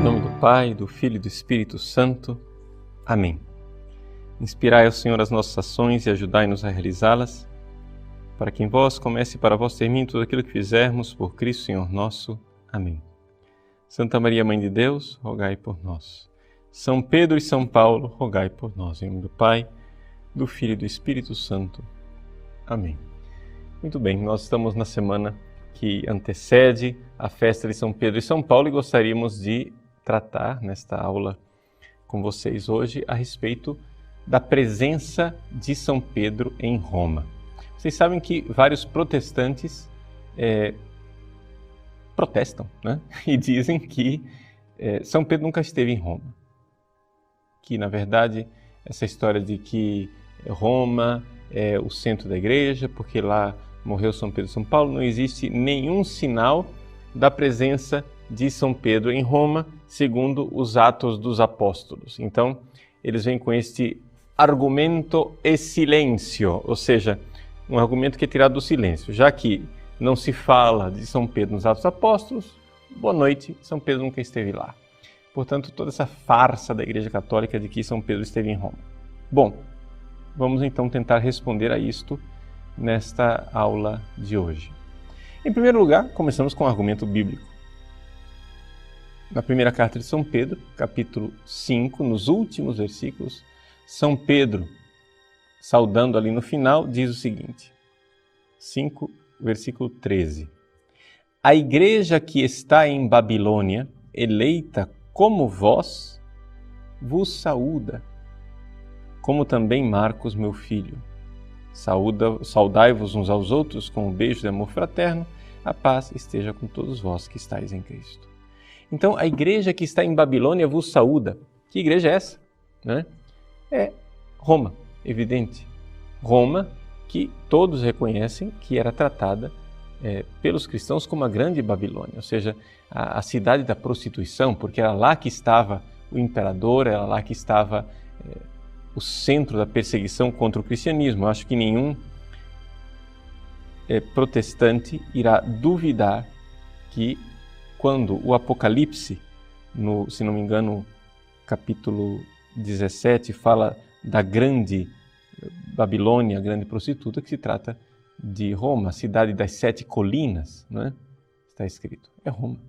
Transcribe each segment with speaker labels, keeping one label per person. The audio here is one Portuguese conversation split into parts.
Speaker 1: Em nome do Pai, do Filho e do Espírito Santo. Amém. Inspirai ao Senhor as nossas ações e ajudai-nos a realizá-las, para que em vós comece e para vós termine tudo aquilo que fizermos, por Cristo Senhor nosso. Amém. Santa Maria, Mãe de Deus, rogai por nós. São Pedro e São Paulo, rogai por nós. Em nome do Pai, do Filho e do Espírito Santo. Amém. Muito bem, nós estamos na semana que antecede a festa de São Pedro e São Paulo e gostaríamos de tratar nesta aula com vocês hoje a respeito da presença de São Pedro em Roma. Vocês sabem que vários protestantes protestam, né? E dizem que São Pedro nunca esteve em Roma. Que, na verdade, essa história de que Roma é o centro da igreja, porque lá morreu São Pedro e São Paulo, não existe nenhum sinal da presença de São Pedro em Roma, segundo os Atos dos Apóstolos. Então, eles vêm com este argumento e silêncio, ou seja, um argumento que é tirado do silêncio. Já que não se fala de São Pedro nos Atos dos Apóstolos, boa noite, São Pedro nunca esteve lá. Portanto, toda essa farsa da Igreja Católica de que São Pedro esteve em Roma. Bom, vamos então tentar responder a isto nesta aula de hoje. Em primeiro lugar, começamos com um argumento bíblico. Na primeira carta de São Pedro, capítulo 5, nos últimos versículos, São Pedro, saudando ali no final, diz o seguinte, 5, versículo 13. A igreja que está em Babilônia, eleita como vós, vos saúda, como também Marcos, meu filho. Saudai-vos uns aos outros com um beijo de amor fraterno, a paz esteja com todos vós que estáis em Cristo. Então, a igreja que está em Babilônia vos saúda. Que igreja é essa? Né? É Roma, evidente. Roma, que todos reconhecem que era tratada pelos cristãos como a grande Babilônia, ou seja, a cidade da prostituição, porque era lá que estava o imperador, era lá que estava o centro da perseguição contra o cristianismo. Eu acho que nenhum protestante irá duvidar que quando o Apocalipse, se não me engano, capítulo 17, fala da grande Babilônia, a grande prostituta, que se trata de Roma, a cidade das 7 colinas, né? Está escrito, é Roma.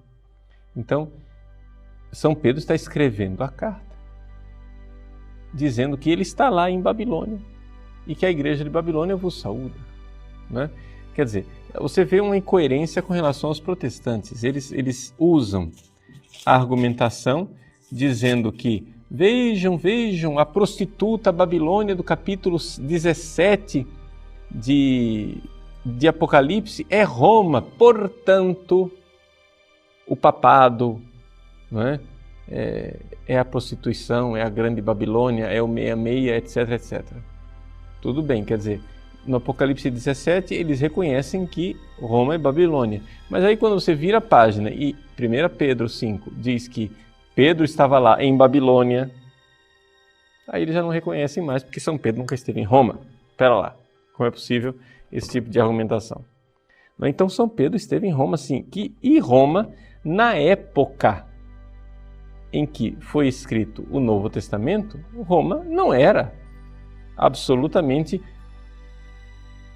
Speaker 1: Então, São Pedro está escrevendo a carta, dizendo que ele está lá em Babilônia e que a igreja de Babilônia vos saúda, né? Quer dizer, você vê uma incoerência com relação aos protestantes. Eles usam a argumentação dizendo que vejam, a prostituta Babilônia do capítulo 17 de Apocalipse é Roma, portanto, o papado, não é? É a prostituição, é a grande Babilônia, é o 66, etc, etc. Tudo bem, quer dizer, no Apocalipse 17 eles reconhecem que Roma é Babilônia. Mas aí quando você vira a página e 1 Pedro 5 diz que Pedro estava lá em Babilônia, aí eles já não reconhecem mais porque São Pedro nunca esteve em Roma. Espera lá, como é possível esse tipo de argumentação? Então São Pedro esteve em Roma sim, e Roma, na época em que foi escrito o Novo Testamento, Roma não era absolutamente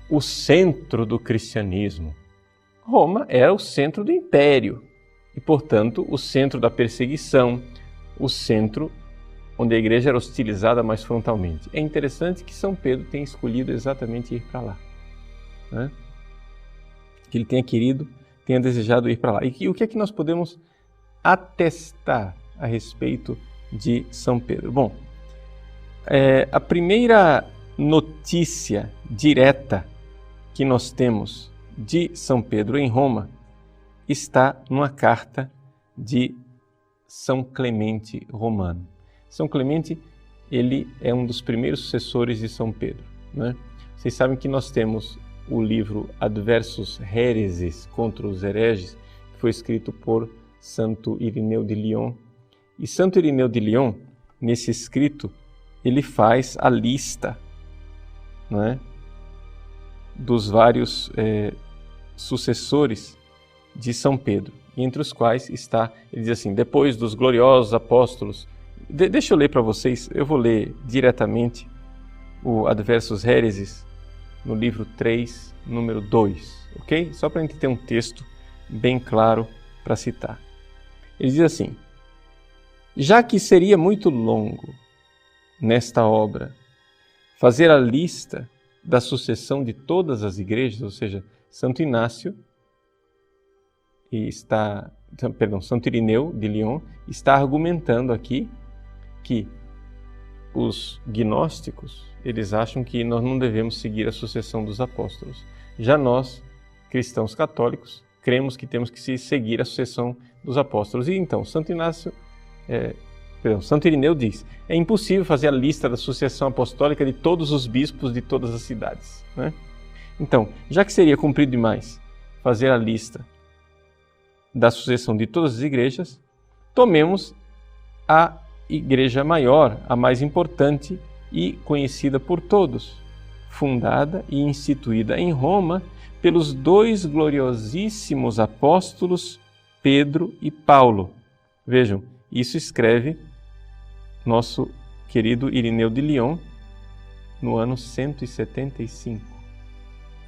Speaker 1: o centro do cristianismo. Roma era o centro do império e, portanto, o centro da perseguição, o centro onde a igreja era hostilizada mais frontalmente. É interessante que São Pedro tenha escolhido exatamente ir para lá, né? Que ele tenha desejado ir para lá. E o que é que nós podemos atestar a respeito de São Pedro? Bom, a primeira notícia direta que nós temos de São Pedro em Roma está numa carta de São Clemente Romano. São Clemente, ele é um dos primeiros sucessores de São Pedro, né? Vocês sabem que nós temos o livro Adversus Hereses, contra os hereges, que foi escrito por Santo Irineu de Lyon. E Santo Irineu de Lyon, nesse escrito, ele faz a lista, né, dos vários sucessores de São Pedro. entre os quais está, ele diz assim, depois dos gloriosos apóstolos. Deixa eu ler para vocês, eu vou ler diretamente o Adversus Heresis, no livro 3, número 2, ok? Só para a gente ter um texto bem claro para citar. Ele diz assim, já que seria muito longo nesta obra fazer a lista da sucessão de todas as igrejas, ou seja, Santo Inácio Santo Irineu de Lyon está argumentando aqui que os gnósticos, eles acham que nós não devemos seguir a sucessão dos apóstolos. Já nós, cristãos católicos, cremos que temos que seguir a sucessão dos apóstolos. E então, Santo Irineu diz, é impossível fazer a lista da sucessão apostólica de todos os bispos de todas as cidades, né? Então, já que seria cumprido demais fazer a lista da sucessão de todas as igrejas, tomemos a igreja maior, a mais importante e conhecida por todos, fundada e instituída em Roma pelos dois gloriosíssimos apóstolos Pedro e Paulo. Vejam, isso escreve nosso querido Irineu de Lyon no ano 175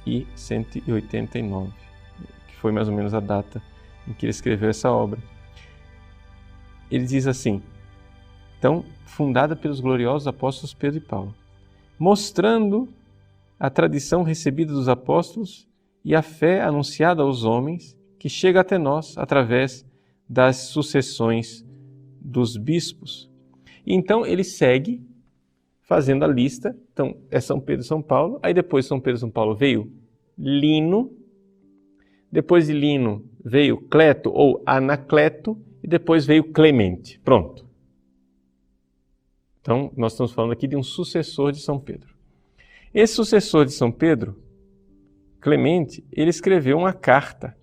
Speaker 1: e 189, que foi mais ou menos a data em que ele escreveu essa obra. Ele diz assim, então, fundada pelos gloriosos apóstolos Pedro e Paulo, mostrando a tradição recebida dos apóstolos e a fé anunciada aos homens que chega até nós através das sucessões dos bispos. E então ele segue fazendo a lista, então é São Pedro e São Paulo, aí depois de São Pedro e São Paulo veio Lino, depois de Lino veio Cleto ou Anacleto e depois veio Clemente. Pronto. Então, nós estamos falando aqui de um sucessor de São Pedro. Esse sucessor de São Pedro, Clemente, ele escreveu uma carta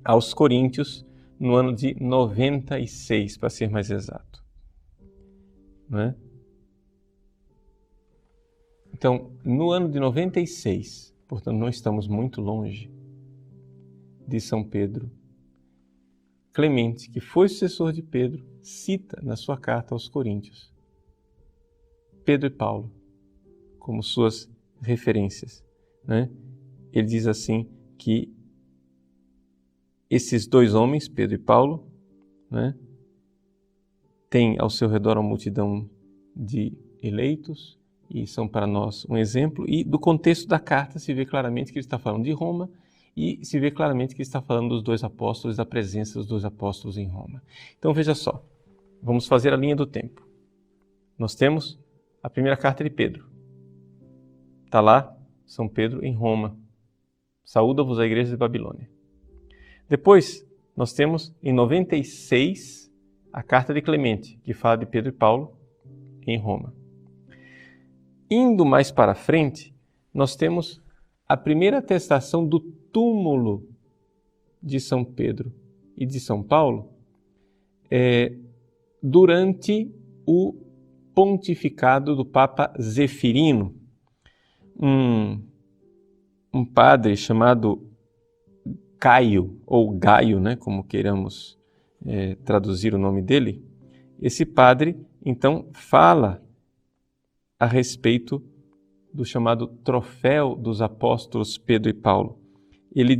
Speaker 1: aos Coríntios no ano de 96, para ser mais exato. Né? Então, no ano de 96, portanto, não estamos muito longe de São Pedro, Clemente, que foi sucessor de Pedro, cita na sua carta aos Coríntios Pedro e Paulo como suas referências, né? Ele diz assim que esses dois homens, Pedro e Paulo, né, têm ao seu redor uma multidão de eleitos e são para nós um exemplo. E do contexto da carta se vê claramente que ele está falando de Roma e se vê claramente que ele está falando dos dois apóstolos, da presença dos dois apóstolos em Roma. Então veja só, vamos fazer a linha do tempo. Nós temos a primeira carta de Pedro. Está lá, São Pedro em Roma. Saúda-vos a igreja de Babilônia. Depois, nós temos em 96 a carta de Clemente, que fala de Pedro e Paulo em Roma. Indo mais para frente, nós temos a primeira atestação do túmulo de São Pedro e de São Paulo durante o pontificado do Papa Zefirino, um padre chamado Caio, ou Gaio, né, como queiramos traduzir o nome dele. Esse padre, então, fala a respeito do chamado troféu dos apóstolos Pedro e Paulo. Ele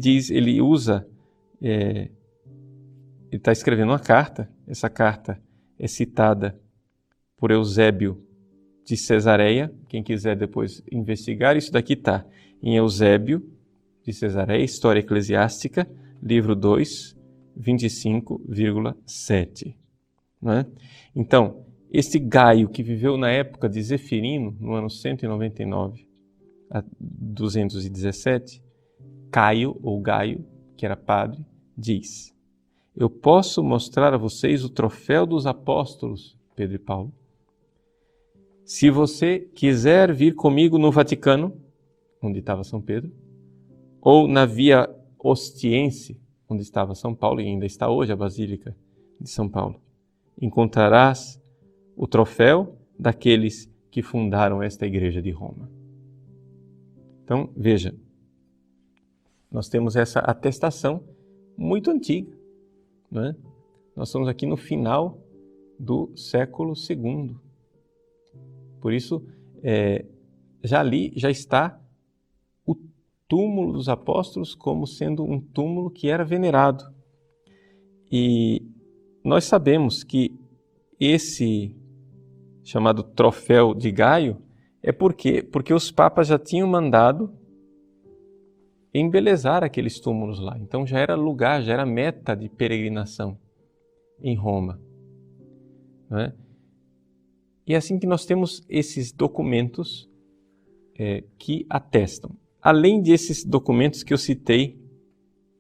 Speaker 1: está escrevendo uma carta, essa carta é citada por Eusébio de Cesareia. Quem quiser depois investigar, isso daqui está em Eusébio de Cesareia, História Eclesiástica, livro 2, 25,7. Né? Então, este Gaio, que viveu na época de Zefirino, no ano 199 a 217, Caio, ou Gaio, que era padre, diz: eu posso mostrar a vocês o troféu dos apóstolos, Pedro e Paulo. Se você quiser vir comigo no Vaticano, onde estava São Pedro, ou na Via Ostiense, onde estava São Paulo, e ainda está hoje a Basílica de São Paulo, encontrarás o troféu daqueles que fundaram esta igreja de Roma. Então, veja, nós temos essa atestação muito antiga, né? Nós estamos aqui no final do século II. Por isso, já está o túmulo dos apóstolos como sendo um túmulo que era venerado. E nós sabemos que esse chamado troféu de Gaio é porque os papas já tinham mandado embelezar aqueles túmulos lá. Então já era lugar, já era meta de peregrinação em Roma. Não é? E é assim que nós temos esses documentos que atestam. Além desses documentos que eu citei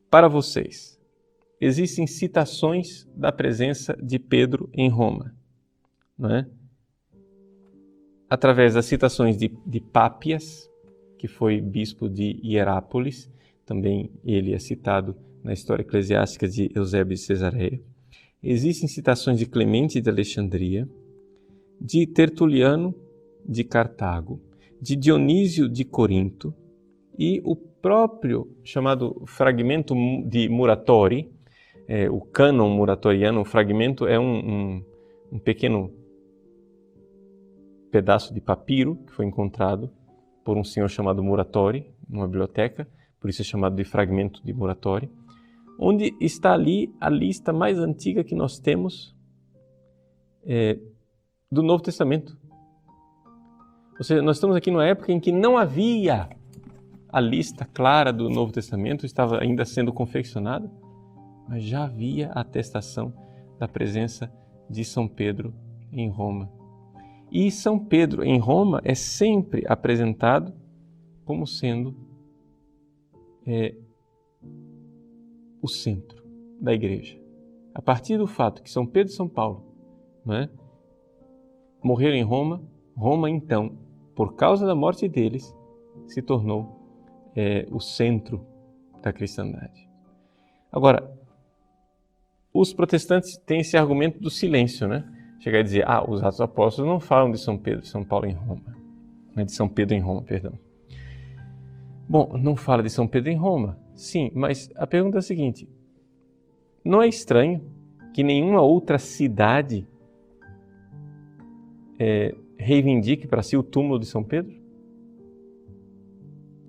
Speaker 1: para vocês, existem citações da presença de Pedro em Roma. Não é? Através das citações de Pápias, que foi bispo de Hierápolis, também ele é citado na história eclesiástica de Eusébio de Cesareia. Existem citações de Clemente de Alexandria, de Tertuliano de Cartago, de Dionísio de Corinto e o próprio chamado fragmento de Muratori, o cânon muratoriano. O fragmento é um pequeno pedaço de papiro que foi encontrado por um senhor chamado Muratori, numa biblioteca, por isso é chamado de fragmento de Muratori, onde está ali a lista mais antiga que nós temos do Novo Testamento. Ou seja, nós estamos aqui numa época em que não havia a lista clara do Novo Testamento, estava ainda sendo confeccionada, mas já havia a atestação da presença de São Pedro em Roma. E São Pedro em Roma é sempre apresentado como sendo o centro da igreja. A partir do fato que São Pedro e São Paulo, não é, morreram em Roma, Roma então, por causa da morte deles, se tornou o centro da cristandade. Agora, os protestantes têm esse argumento do silêncio, né? Chegar a dizer, os Atos dos Apóstolos não falam de São Pedro e São Paulo em Roma. De São Pedro em Roma, perdão. Bom, não fala de São Pedro em Roma, sim, mas a pergunta é a seguinte: não é estranho que nenhuma outra cidade reivindique para si o túmulo de São Pedro?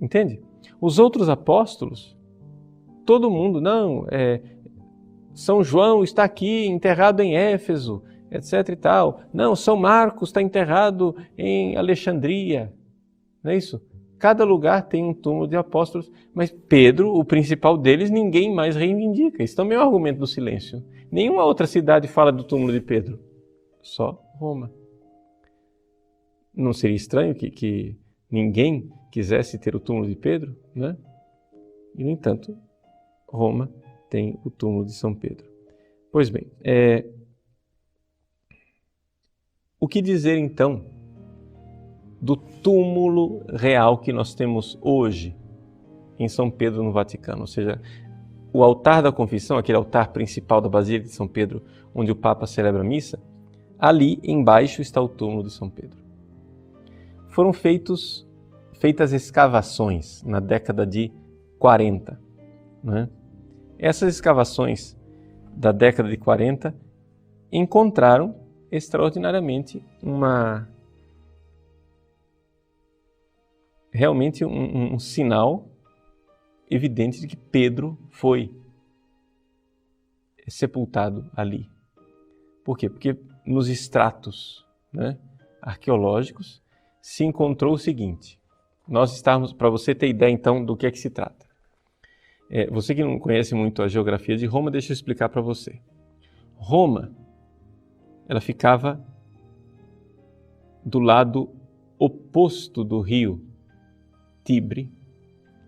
Speaker 1: Entende? Os outros apóstolos, todo mundo, São João está aqui enterrado em Éfeso, etc e tal. Não, São Marcos está enterrado em Alexandria. Não é isso? Cada lugar tem um túmulo de apóstolos, mas Pedro, o principal deles, ninguém mais reivindica. Isso também é um argumento do silêncio. Nenhuma outra cidade fala do túmulo de Pedro, só Roma. Não seria estranho que ninguém quisesse ter o túmulo de Pedro, né? E, no entanto, Roma tem o túmulo de São Pedro. Pois bem, o que dizer então do túmulo real que nós temos hoje em São Pedro, no Vaticano? Ou seja, o altar da confissão, aquele altar principal da Basílica de São Pedro, onde o Papa celebra a missa, ali embaixo está o túmulo de São Pedro. Foram feitas escavações na década de 40, né? Essas escavações da década de 40 encontraram extraordinariamente realmente um sinal evidente de que Pedro foi sepultado ali. Por quê? Porque nos estratos, né, arqueológicos se encontrou o seguinte. Para você ter ideia então do que é que se trata. Você que não conhece muito a geografia de Roma, deixa eu explicar para você. Roma, ela ficava do lado oposto do rio Tibre,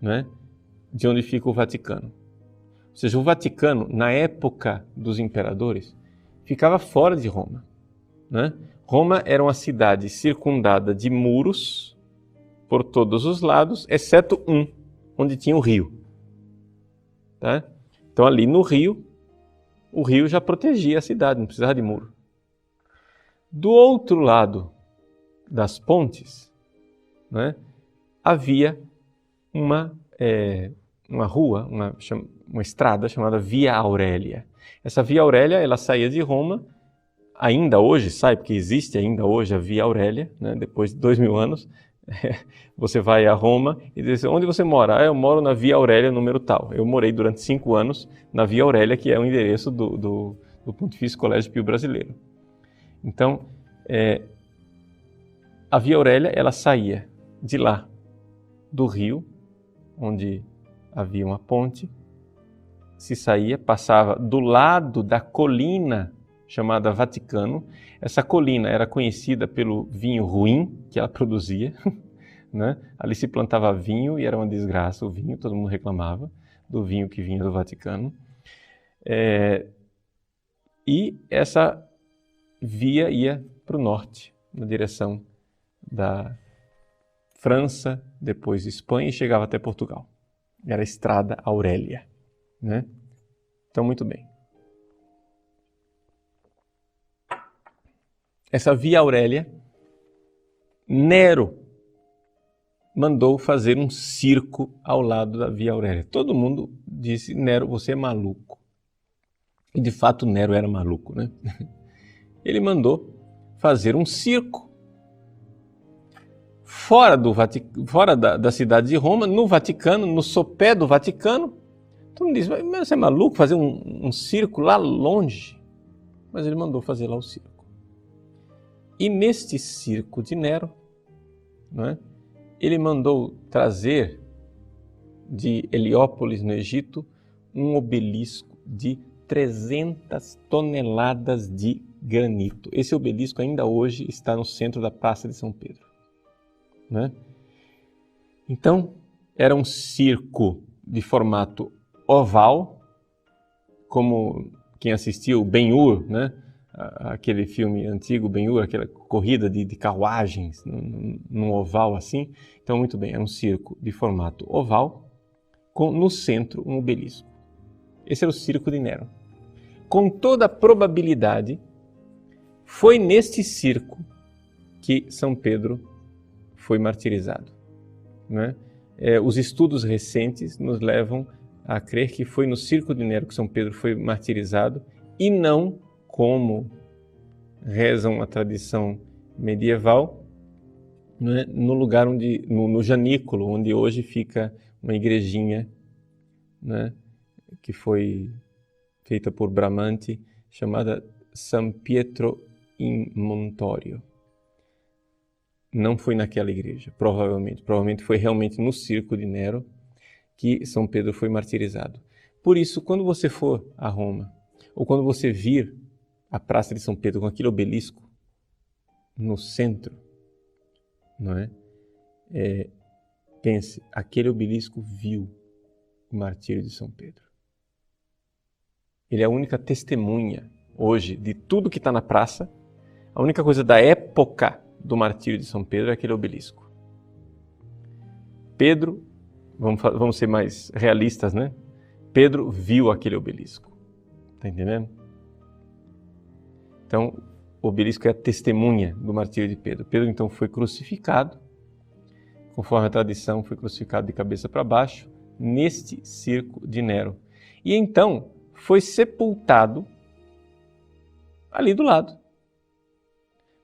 Speaker 1: né, de onde fica o Vaticano. Ou seja, o Vaticano, na época dos imperadores, ficava fora de Roma, né? Roma era uma cidade circundada de muros por todos os lados, exceto um, onde tinha o rio. Tá? Então, ali no rio, o rio já protegia a cidade, não precisava de muro. Do outro lado das pontes, né, havia uma rua, uma estrada chamada Via Aurélia. Essa Via Aurélia, ela saía de Roma, ainda hoje sai, porque existe ainda hoje a Via Aurélia, né? Depois de 2000 anos, você vai a Roma e diz, onde você mora? Eu moro na Via Aurélia, número tal. Eu morei durante 5 anos na Via Aurélia, que é o endereço do Pontifício Colégio Pio Brasileiro. Então, a Via Aurélia, ela saía de lá, do rio, onde havia uma ponte, se saía, passava do lado da colina chamada Vaticano. Essa colina era conhecida pelo vinho ruim que ela produzia, né? Ali se plantava vinho e era uma desgraça o vinho, todo mundo reclamava do vinho que vinha do Vaticano. E essa via ia para o norte, na direção da França, depois Espanha e chegava até Portugal. Era a Estrada Aurélia, né? Então, muito bem. Essa Via Aurélia, Nero mandou fazer um circo ao lado da Via Aurélia. Todo mundo disse, Nero, você é maluco. E de fato Nero era maluco, né? Ele mandou fazer um circo fora da cidade de Roma, no Vaticano, no sopé do Vaticano. Todo mundo diz, mas você é maluco fazer um circo lá longe? Mas ele mandou fazer lá o circo. E neste circo de Nero, né, ele mandou trazer de Heliópolis, no Egito, um obelisco de 300 toneladas de granito. Esse obelisco ainda hoje está no centro da Praça de São Pedro, né? Então, era um circo de formato oval, como quem assistiu Ben-Hur, né? Aquele filme antigo, Ben-Hur, aquela corrida de carruagens num oval assim. Então, muito bem, é um circo de formato oval, com no centro um obelisco. Esse era o circo de Nero. Com toda a probabilidade, foi neste circo que São Pedro foi martirizado, né? Os estudos recentes nos levam a crer que foi no circo de Nero que São Pedro foi martirizado e não, como rezam a tradição medieval, né, no lugar no Janículo, onde hoje fica uma igrejinha, né, que foi feita por Bramante, chamada San Pietro in Montorio. Não foi naquela igreja, provavelmente. Provavelmente foi realmente no circo de Nero que São Pedro foi martirizado. Por isso, quando você for a Roma, ou quando você vir a Praça de São Pedro com aquele obelisco no centro, não é? Pense, aquele obelisco viu o martírio de São Pedro. Ele é a única testemunha hoje de tudo que está na praça. A única coisa da época do martírio de São Pedro é aquele obelisco. Pedro, vamos ser mais realistas, né? Pedro viu aquele obelisco. Está entendendo? Então, o obelisco é a testemunha do martírio de Pedro. Pedro, então, foi crucificado, conforme a tradição, foi crucificado de cabeça para baixo, neste circo de Nero. E então, foi sepultado ali do lado.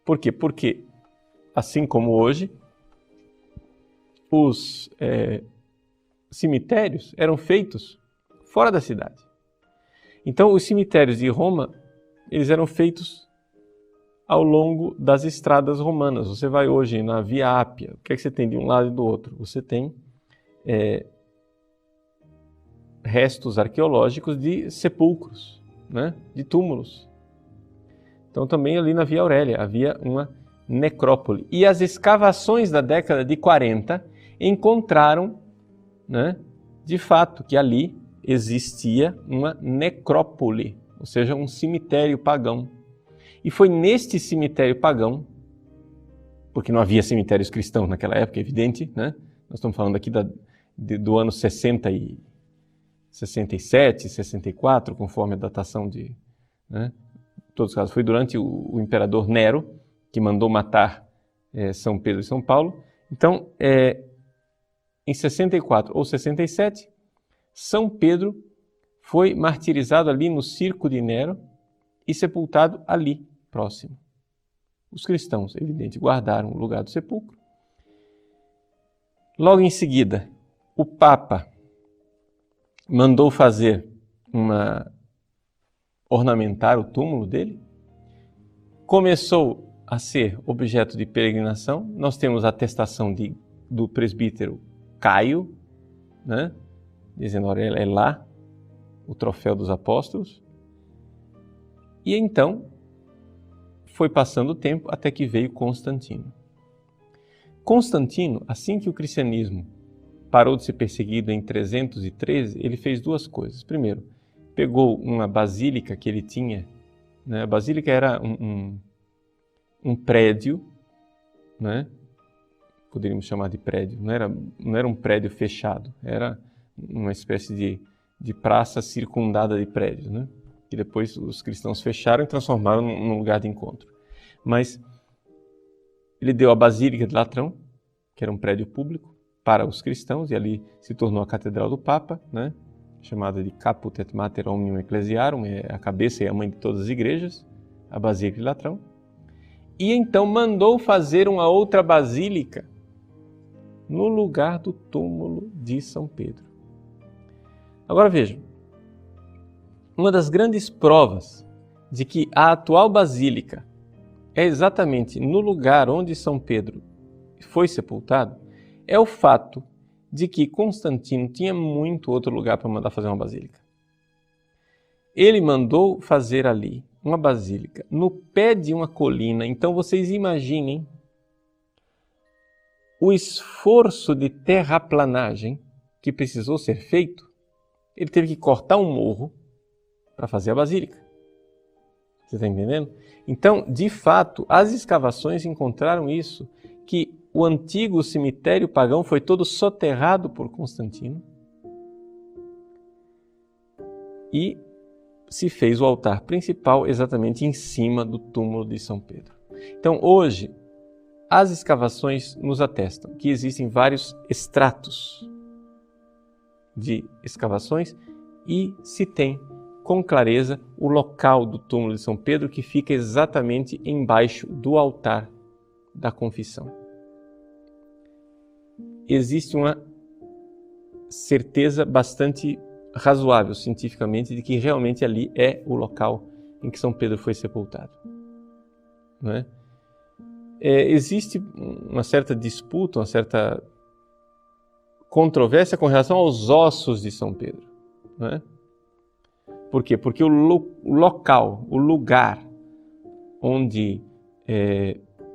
Speaker 1: Por quê? Porque, assim como hoje, os cemitérios eram feitos fora da cidade. Então, os cemitérios de Roma, eles eram feitos ao longo das estradas romanas. Você vai hoje na Via Ápia, o que é que você tem de um lado e do outro? Você tem restos arqueológicos de sepulcros, né? De túmulos. Então, também ali na Via Aurélia havia uma necrópole. E as escavações da década de 40 encontraram, né, de fato, que ali existia uma necrópole, ou seja, um cemitério pagão. E foi neste cemitério pagão, porque não havia cemitérios cristãos naquela época, é evidente, né? Nós estamos falando aqui do ano 67, 64, conforme a datação de... né? Em todos os casos, foi durante o imperador Nero, que mandou matar São Pedro e São Paulo. Então, em 64 ou 67, São Pedro foi martirizado ali no circo de Nero e sepultado ali, próximo. Os cristãos, evidente, guardaram o lugar do sepulcro. Logo em seguida, o Papa mandou ornamentar o túmulo dele. Começou a ser objeto de peregrinação. Nós temos a atestação do presbítero Caio, né? Dizendo, olha, é lá o troféu dos apóstolos. E então foi passando o tempo até que veio Constantino. Constantino, assim que o cristianismo parou de ser perseguido em 313, ele fez duas coisas. Primeiro, pegou uma basílica que ele tinha, né? A basílica era um prédio, né? Poderíamos chamar de prédio, não era um prédio fechado, era uma espécie de praça circundada de prédios, né? Que depois os cristãos fecharam e transformaram num lugar de encontro. Mas ele deu a Basílica de Latrão, que era um prédio público, para os cristãos, e ali se tornou a Catedral do Papa, né? Chamada de Caput et Mater Omnium Ecclesiarum, é a cabeça e a mãe de todas as igrejas, a Basílica de Latrão. E então mandou fazer uma outra basílica no lugar do túmulo de São Pedro. Agora vejam, uma das grandes provas de que a atual basílica é exatamente no lugar onde São Pedro foi sepultado é o fato de que Constantino tinha muito outro lugar para mandar fazer uma basílica. Ele mandou fazer ali uma basílica no pé de uma colina. Então vocês imaginem o esforço de terraplanagem que precisou ser feito. Ele teve que cortar um morro para fazer a basílica. Você está entendendo? Então, de fato, as escavações encontraram isso, que o antigo cemitério pagão foi todo soterrado por Constantino e se fez o altar principal exatamente em cima do túmulo de São Pedro. Então, hoje, as escavações nos atestam que existem vários estratos de escavações e se tem com clareza o local do túmulo de São Pedro, que fica exatamente embaixo do altar da confissão. Existe uma certeza bastante razoável cientificamente de que realmente ali é o local em que São Pedro foi sepultado. Não é? Existe uma certa disputa, uma certa controvérsia com relação aos ossos de São Pedro. Não é? Por quê? Porque o local, o lugar onde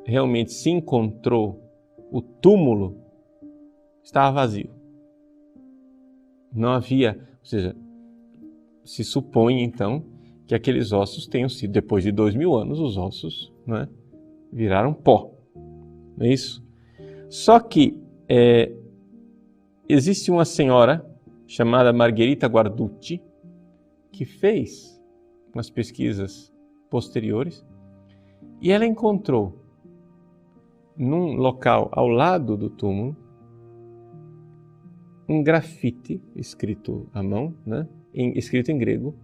Speaker 1: realmente se encontrou o túmulo estava vazio. Não havia, ou seja, se supõe então que aqueles ossos tenham sido, depois de 2000 anos, os ossos, não é, viraram pó. Não é isso? Só que existe uma senhora chamada Margherita Guarducci que fez umas pesquisas posteriores e ela encontrou num local ao lado do túmulo um grafite escrito à mão, né? Escrito em grego: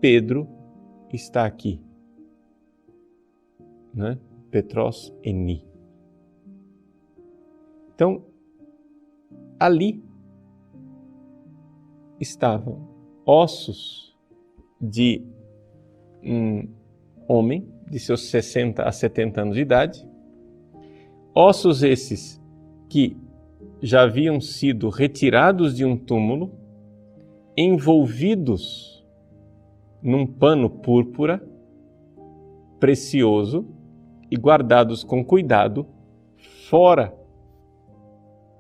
Speaker 1: Pedro está aqui, né? Petros eni. Então, ali estavam ossos de um homem de seus 60 a 70 anos de idade, ossos esses que já haviam sido retirados de um túmulo, envolvidos num pano púrpura precioso e guardados com cuidado fora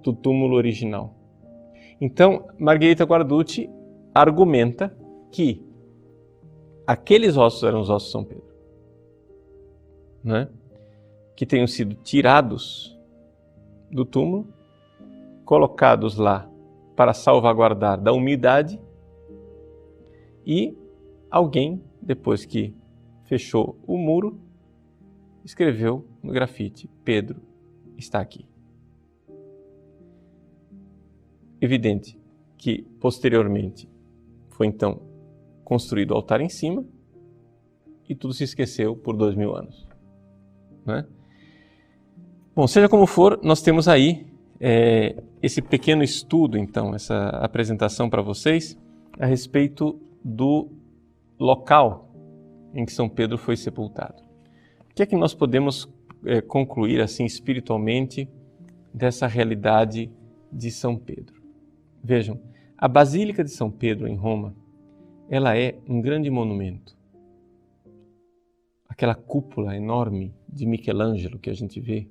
Speaker 1: do túmulo original. Então, Margherita Guarducci argumenta que aqueles ossos eram os ossos de São Pedro, né? Que tenham sido tirados do túmulo, colocados lá para salvaguardar da umidade, e alguém, depois que fechou o muro, escreveu no grafite: Pedro está aqui. Evidente que, posteriormente, Foi então construído o altar em cima e tudo se esqueceu por 2000 anos. Né? Bom, seja como for, nós temos aí esse pequeno estudo, então, essa apresentação para vocês a respeito do local em que São Pedro foi sepultado. O que é que nós podemos concluir assim espiritualmente dessa realidade de São Pedro? Vejam, a Basílica de São Pedro em Roma, ela é um grande monumento. Aquela cúpula enorme de Michelangelo que a gente vê,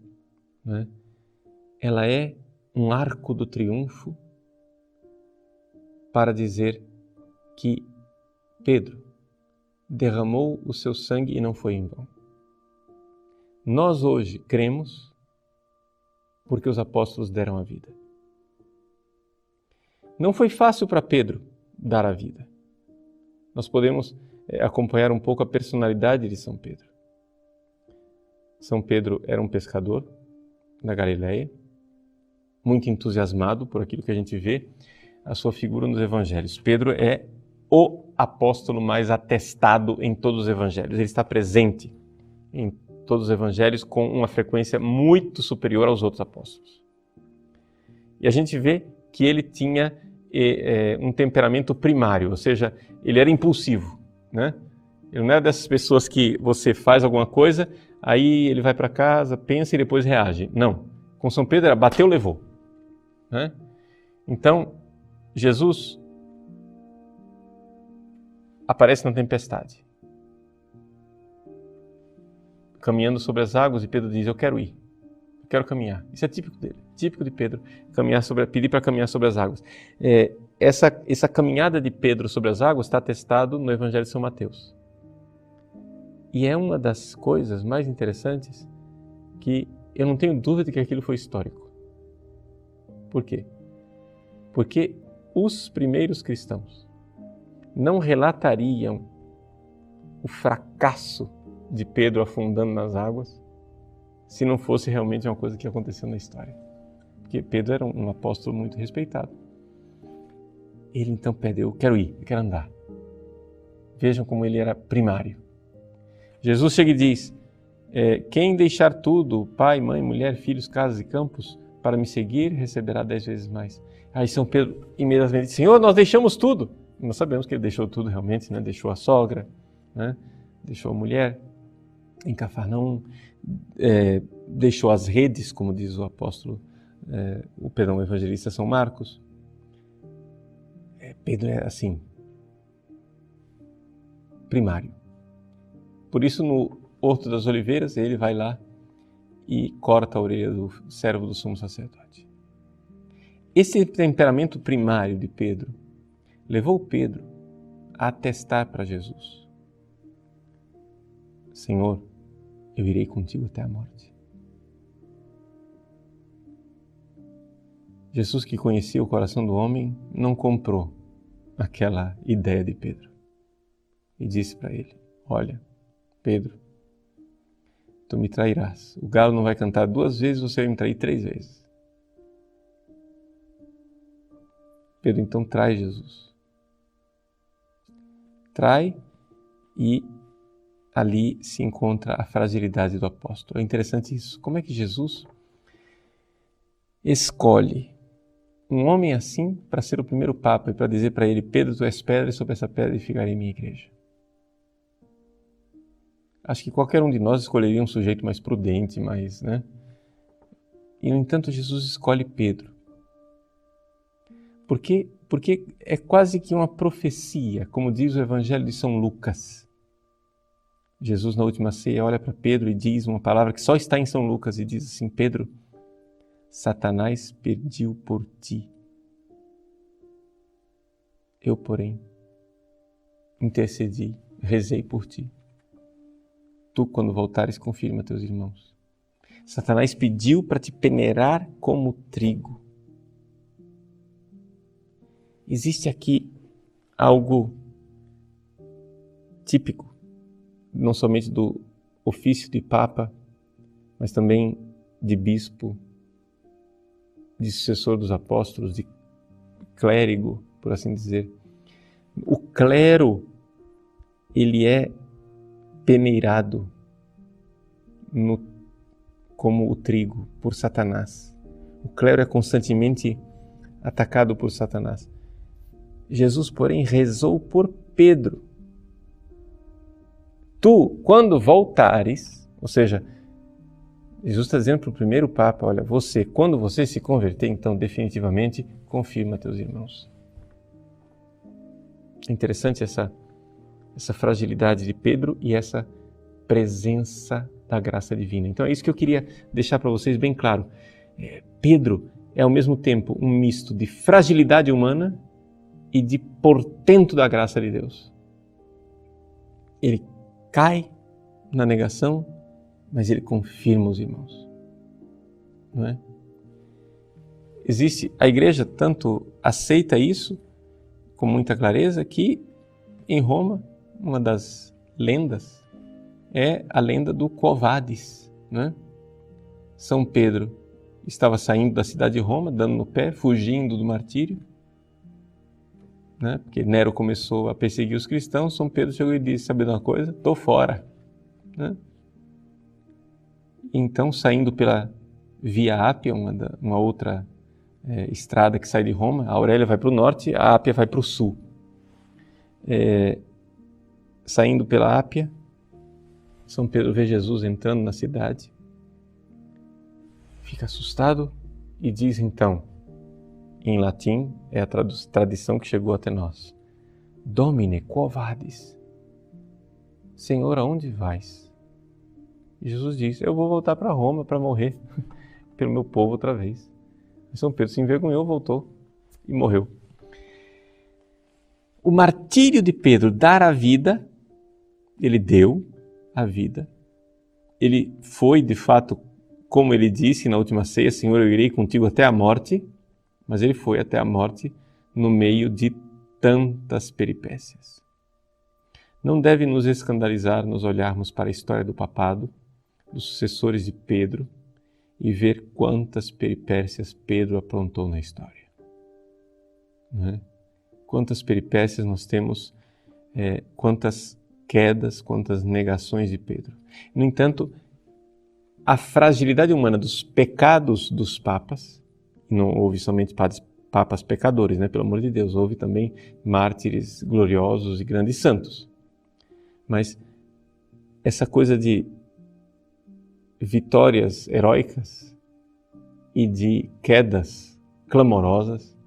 Speaker 1: né? Ela é um arco do triunfo para dizer que Pedro derramou o seu sangue e não foi em vão. Nós hoje cremos porque os apóstolos deram a vida. Não foi fácil para Pedro dar a vida. Nós podemos acompanhar um pouco a personalidade de São Pedro. São Pedro era um pescador na Galileia, muito entusiasmado por aquilo que a gente vê, a sua figura nos evangelhos. Pedro é o apóstolo mais atestado em todos os evangelhos. Ele está presente em todos os evangelhos com uma frequência muito superior aos outros apóstolos. E a gente vê que ele tinha um temperamento primário, ou seja, ele era impulsivo, né? Ele não era dessas pessoas que você faz alguma coisa, aí ele vai para casa, pensa e depois reage. Não. Com São Pedro era bateu, levou. Né? Então, Jesus aparece na tempestade, caminhando sobre as águas, e Pedro diz, eu quero ir, eu quero caminhar. Isso é típico dele, típico de Pedro, pedir para caminhar sobre as águas. Essa caminhada de Pedro sobre as águas está atestado no Evangelho de São Mateus. E é uma das coisas mais interessantes que eu não tenho dúvida de que aquilo foi histórico. Por quê? Porque os primeiros cristãos não relatariam o fracasso de Pedro afundando nas águas se não fosse realmente uma coisa que aconteceu na história. Porque Pedro era um apóstolo muito respeitado. Ele então pede, eu quero ir, eu quero andar. Vejam como ele era primário. Jesus chega e diz, quem deixar tudo, pai, mãe, mulher, filhos, casas e campos, para me seguir, receberá 10 vezes mais. Aí São Pedro imediatamente diz, Senhor, nós deixamos tudo. Nós sabemos que ele deixou tudo realmente, né? Deixou a sogra, né? Deixou a mulher em Cafarnaum, deixou as redes, como diz o apóstolo, o evangelista São Marcos. Pedro é assim, primário. Por isso, no Horto das Oliveiras, ele vai lá e corta a orelha do servo do sumo sacerdote. Esse temperamento primário de Pedro levou Pedro a atestar para Jesus, Senhor, eu irei contigo até a morte. Jesus, que conhecia o coração do homem, não comprou aquela ideia de Pedro e disse para ele, olha, Pedro, tu me trairás. O galo não vai cantar 2 vezes, você vai me trair 3 vezes. Pedro então trai Jesus. Trai e ali se encontra a fragilidade do apóstolo. É interessante isso. Como é que Jesus escolhe um homem assim para ser o primeiro Papa e para dizer para ele, Pedro, tu és pedra e sobre essa pedra edificarei minha igreja? Acho que qualquer um de nós escolheria um sujeito mais prudente, mais, né? E, no entanto, Jesus escolhe Pedro. Porque é quase que uma profecia, como diz o Evangelho de São Lucas. Jesus, na última ceia, olha para Pedro e diz uma palavra que só está em São Lucas e diz assim, Pedro, Satanás pediu por ti. Eu, porém, intercedi, rezei por ti. Tu, quando voltares, confirma teus irmãos. Satanás pediu para te peneirar como trigo. Existe aqui algo típico, não somente do ofício de Papa, mas também de bispo, de sucessor dos apóstolos, de clérigo, por assim dizer. O clero, ele é peneirado como o trigo por Satanás. O clero é constantemente atacado por Satanás. Jesus, porém, rezou por Pedro. Tu, quando voltares, ou seja, Jesus está dizendo para o primeiro Papa, olha, quando você se converter, então definitivamente confirma teus irmãos. É interessante essa fragilidade de Pedro e essa presença da graça divina. Então é isso que eu queria deixar para vocês bem claro. Pedro é ao mesmo tempo um misto de fragilidade humana e de portento da graça de Deus. Ele cai na negação, mas ele confirma os irmãos. Não é? A igreja tanto aceita isso com muita clareza que em Roma, uma das lendas é a lenda do Quo Vadis, né? São Pedro estava saindo da cidade de Roma, dando no pé, fugindo do martírio, né? Porque Nero começou a perseguir os cristãos. São Pedro chegou e disse, sabe de uma coisa? Estou fora, né? Então, saindo pela Via Ápia, uma outra estrada que sai de Roma, a Aurélia vai para o norte, a Ápia vai para o sul. Saindo pela Ápia, São Pedro vê Jesus entrando na cidade, fica assustado e diz então, em latim, é a tradição que chegou até nós, Domine, quo vadis? Senhor, aonde vais? E Jesus diz, eu vou voltar para Roma para morrer pelo meu povo outra vez. E São Pedro se envergonhou, voltou e morreu. O martírio de Pedro dar a vida, ele deu a vida. Ele foi, de fato, como ele disse na última ceia, Senhor, eu irei contigo até a morte, mas ele foi até a morte no meio de tantas peripécias. Não deve nos escandalizar nos olharmos para a história do papado, dos sucessores de Pedro, e ver quantas peripécias Pedro aprontou na história. Né? Quantas peripécias nós temos, quantas quedas, quantas negações de Pedro. No entanto, a fragilidade humana dos pecados dos papas, não houve somente papas pecadores, né? Pelo amor de Deus, houve também mártires gloriosos e grandes santos. Mas essa coisa de vitórias heróicas e de quedas clamorosas,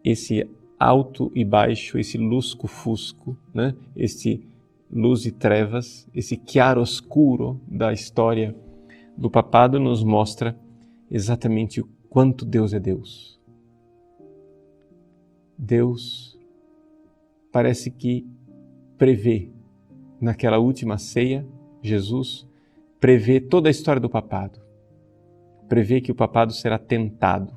Speaker 1: esse alto e baixo, esse lusco-fusco, né? Esse luz e trevas, esse chiaroscuro da história do papado nos mostra exatamente o quanto Deus é Deus. Deus parece que prevê, naquela última ceia, Jesus prevê toda a história do papado, prevê que o papado será tentado,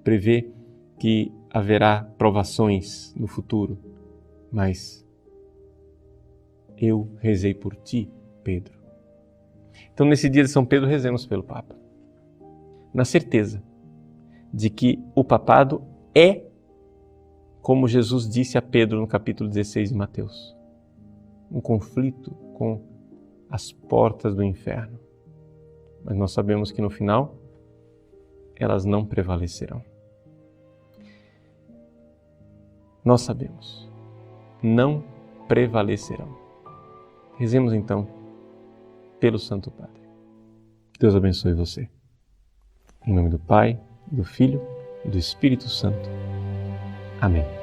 Speaker 1: prevê que haverá provações no futuro, mas eu rezei por ti, Pedro. Então, nesse dia de São Pedro, rezemos pelo Papa, na certeza de que o papado é, como Jesus disse a Pedro no capítulo 16 de Mateus, um conflito com as portas do inferno. Mas nós sabemos que no final, elas não prevalecerão. Nós sabemos, não prevalecerão. Rezemos então pelo Santo Padre. Deus abençoe você. Em nome do Pai, do Filho e do Espírito Santo. Amém.